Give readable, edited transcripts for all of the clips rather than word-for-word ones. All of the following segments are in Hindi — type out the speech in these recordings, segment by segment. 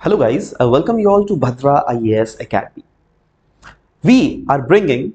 Hello guys, welcome you all to Bhadra IAS Academy. We are bringing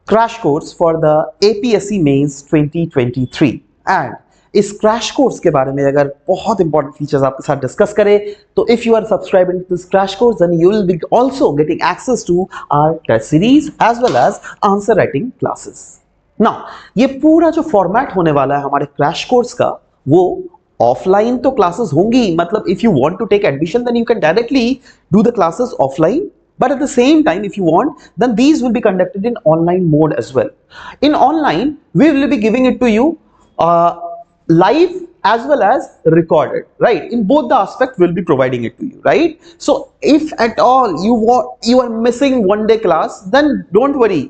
crash course for the APSC Mains 2023 and इस क्रैश कोर्स के बारे में अगर बहुत इंपॉर्टेंट फीचर्स आपके साथ डिस्कस करें तो if you are subscribing to this crash course then you will be also getting access to our test series as well as answer writing classes. Now ये पूरा जो फॉर्मेट होने वाला है हमारे क्रैश कोर्स का वो ऑफलाइन तो क्लासेस होंगी, मतलब if you want to take admission then you can directly do the classes offline, but at the same time if you want then these will be conducted in online mode as well. In online we will be giving it to you live as well as recorded, right? In both the aspect we'll be providing it to you, right? So if at all you are missing one day class then don't worry,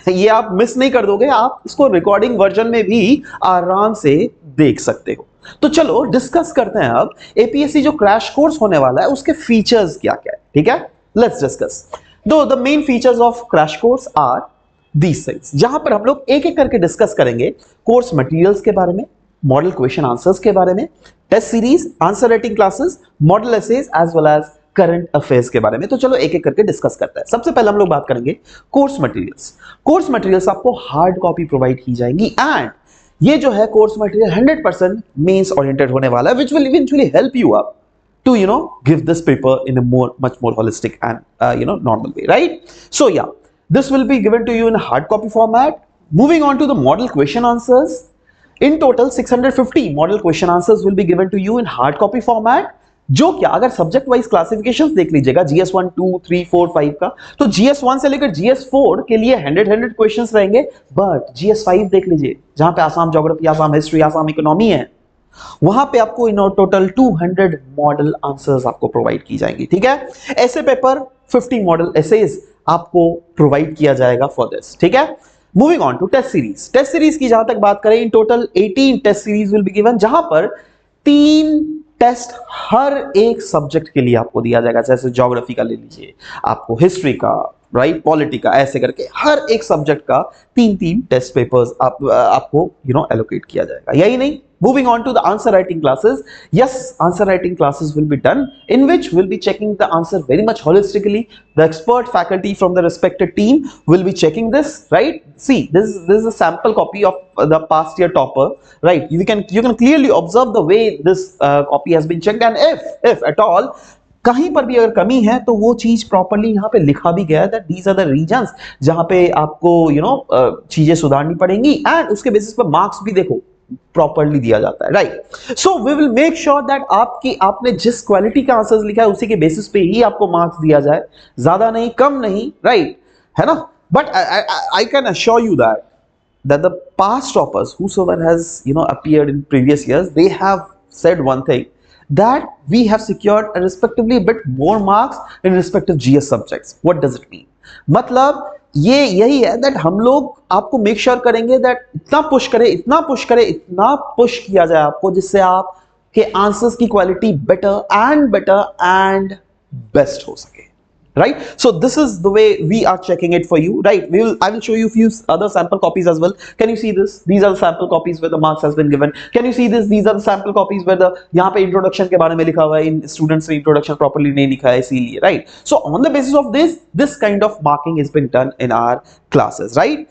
ये आप मिस नहीं कर दोगे, आप इसको रिकॉर्डिंग वर्जन में भी आराम से देख सकते हो. तो चलो डिस्कस करते हैं अब एपीएससी जो क्रैश कोर्स होने वाला है उसके फीचर्स क्या क्या है. ठीक है, let's discuss. the main features of crash course are these things, जहां पर हम लोग एक एक करके डिस्कस करेंगे कोर्स मटेरियल्स के बारे में, मॉडल क्वेश्चन आंसर्स के बारे में, test series, answer writing classes, model essays as well as current affairs के बारे में. तो चलो एक एक करके डिस्कस करते हैं. सबसे पहले हम लोग बात करेंगे कोर्स मटेरियल्स. कोर्स मटेरियल्स आपको हार्ड कॉपी प्रोवाइड की जाएंगी एंड ये जो है कोर्स मटेरियल 100% मेंस ओरिएंटेड होने वाला है, which will eventually help you up to give this paper in a much more holistic and normal way, right? So yeah, this will be given to you in a hard copy format. Moving on to the model question answers, in total 650 model question answers will be given to you in hard copy format. जो क्या अगर सब्जेक्ट वाइज क्लासिफिकेशंस देख लीजिएगा GS1 2 3 4 5 का, तो GS1 से लेकर GS4 के लिए 100 क्वेश्चंस रहेंगे, बट GS5 देख लीजिए जहां पे Assam geography, Assam history, Assam economy है, वहां पे आपको टोटल 200 मॉडल आंसर्स आपको प्रोवाइड की जाएंगी. ठीक है, ऐसे पेपर 50 मॉडल एसेज आपको प्रोवाइड किया जाएगा फॉर दिस. ठीक है, moving on to test series. Test series की जहां तक बात करें, in total 18 test series will be given, जहां पर 3 टेस्ट हर एक सब्जेक्ट के लिए आपको दिया जाएगा. जैसे ज्योग्राफी का ले लीजिए, आपको हिस्ट्री का, राइट, पॉलिटी का, ऐसे करके हर एक सब्जेक्ट का 3 टेस्ट पेपर्स आपको एलोकेट किया जाएगा. यही नहीं, moving on to the answer writing classes. Yes, answer writing classes will be done in which we'll be checking the answer very much holistically. The expert faculty from the respected team will be checking this, right? See, this is a sample copy of the past year topper, right? You can clearly observe the way this copy has been checked, and if at all कहीं पर भी अगर कमी है तो वो चीज प्रॉपर्ली यहाँ पे लिखा भी गया है that these are the regions जहां पे आपको चीजें सुधारनी पड़ेंगी, एंड उसके बेसिस पर मार्क्स भी देखो प्रॉपर्ली दिया जाता है, right? So we will make sure that आपने जिस क्वालिटी का आंसर्स लिखा है उसी के बेसिस पे ही आपको मार्क्स दिया जाए, ज्यादा नहीं कम नहीं, राइट? है ना? But I can assure you that the past toppers whosoever has appeared in previous years, they have said one thing, that we have secured a respectively bit more marks in respective GS subjects. What does it mean? मतलब ये यही है that हम लोग आपको मेक श्योर करेंगे that इतना पुश किया जाए आपको, जिससे आपके आंसर्स की क्वालिटी बेटर एंड बेस्ट हो सके. Right, so this is the way we are checking it for you, right? I will show you few other sample copies as well. Can you see this? These are the sample copies where the marks has been given. Can you see this? These are the sample copies where the यहाँ पे introduction के बारे में लिखा हुआ है, इन students ने introduction properly नहीं लिखा है इसीलिए, right? So on the basis of this kind of marking is been done in our classes, right?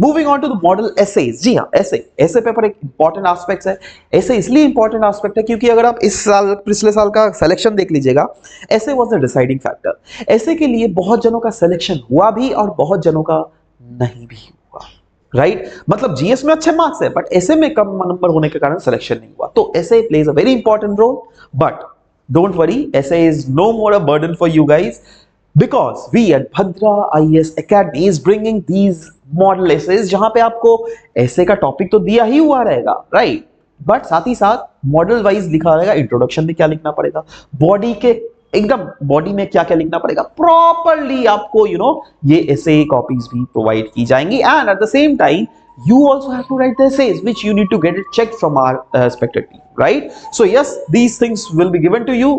Moving on to the model essays. जी हाँ, ऐसे पेपर एक इंपॉर्टेंट एस्पेक्ट है. ऐसे इसलिए इंपॉर्टेंट एस्पेक्ट है क्योंकि अगर आप इस साल पिछले साल का सिलेक्शन देख लीजिएगा, ऐसे वाज द डिसाइडिंग फैक्टर. ऐसे के लिए बहुत जनों का सिलेक्शन हुआ भी और बहुत जनों का नहीं भी हुआ, राइट? मतलब जीएस में अच्छे मार्क्स है बट ऐसे में कम नंबर होने के कारण सिलेक्शन नहीं हुआ. तो essay plays a very important role, but don't worry, essay is no more a burden for you guys, because we at Bhadra IAS Academy is bringing these model essays, जहां पे आपको ऐसे का टॉपिक तो दिया ही हुआ रहेगा, राइट? बट साथ ही साथ मॉडल वाइज लिखा रहेगा, इंट्रोडक्शन में क्या लिखना पड़ेगा, बॉडी के एकदम बॉडी में क्या क्या लिखना पड़ेगा, प्रॉपरली आपको ये ऐसे कॉपीज भी प्रोवाइड की जाएंगी. And at the same time you also have to write the essays which you need to get it checked from our respected team, right? So yes, these things will be given to you.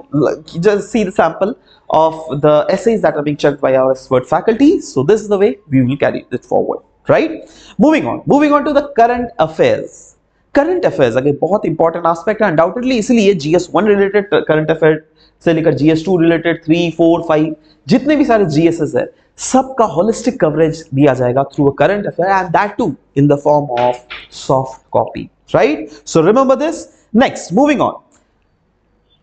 Just see the sample of the essays that are being checked by our expert faculty. So this is the way we will carry it forward, right? Moving on to the current affairs. Current affairs अगर बहुत इंपॉर्टेंट एस्पेक्ट है अनडाउटेडली, इसलिए GS1 रिलेटेड करंट अफेयर से लेकर GS2 रिलेटेड 3, 4, 5 जितने भी सारे GSS है सबका होलिस्टिक कवरेज दिया जाएगा through a current affair and that too in the form of soft copy, right? So remember this. Next, moving on.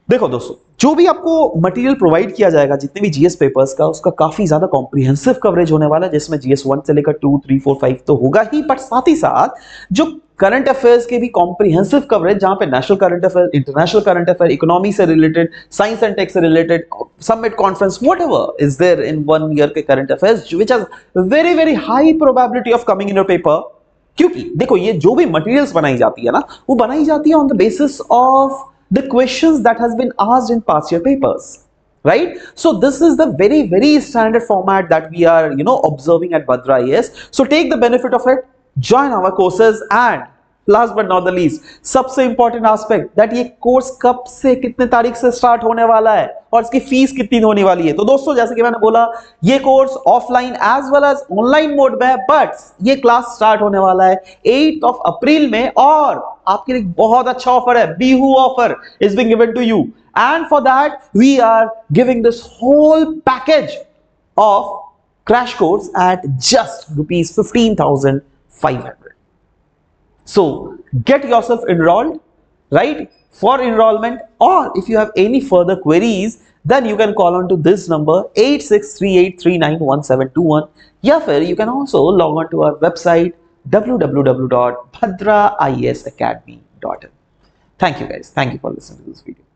देखो दोस्तों, जो भी आपको मटेरियल प्रोवाइड किया जाएगा जितने भी जीएस पेपर्स का, उसका काफी ज्यादा कॉम्प्रिहेंसिव कवरेज होने वाला है, जिसमें GS1 से लेकर 2, 3, 4, 5 तो होगा ही, बट साथ ही साथ जो करंट अफेयर्स के भी कॉम्प्रिहेंसिव कवरेज, जहां पे national current affair, international current affair, economy से रिलेटेड, साइंस एंड टेक से related, summit conference, whatever is there in 1 year के current affairs which has very very high probability of coming in your paper. क्योंकि देखो, ये जो भी मटेरियल्स बनाई जाती है ना, वो बनाई जाती है on the basis of the questions that has been asked in past year papers, right? So this is the very very standard format that we are observing at Bhadra IAS. So take the benefit of it, join our courses, and last but not the least, सबसे इंपॉर्टेंट एस्पेक्ट दैट ये कोर्स कब से कितने तारीख से स्टार्ट होने वाला है और इसकी फीस कितनी होने वाली है। तो दोस्तों, जैसे कि मैंने बोला, ये course offline as well as online mode में है, बट ये क्लास स्टार्ट होने वाला है 8 अप्रैल में, और आपके लिए बहुत अच्छा ऑफर है, Bihu offer is being given to you, and for that we are giving this whole package of crash course at just rupees 15,500. So get yourself enrolled, right? For enrollment, or if you have any further queries, then you can call on to this number 8638391721, या फिर you can also log on to our website www.bhadraiasacademy.in. Thank you guys. Thank you for listening to this video.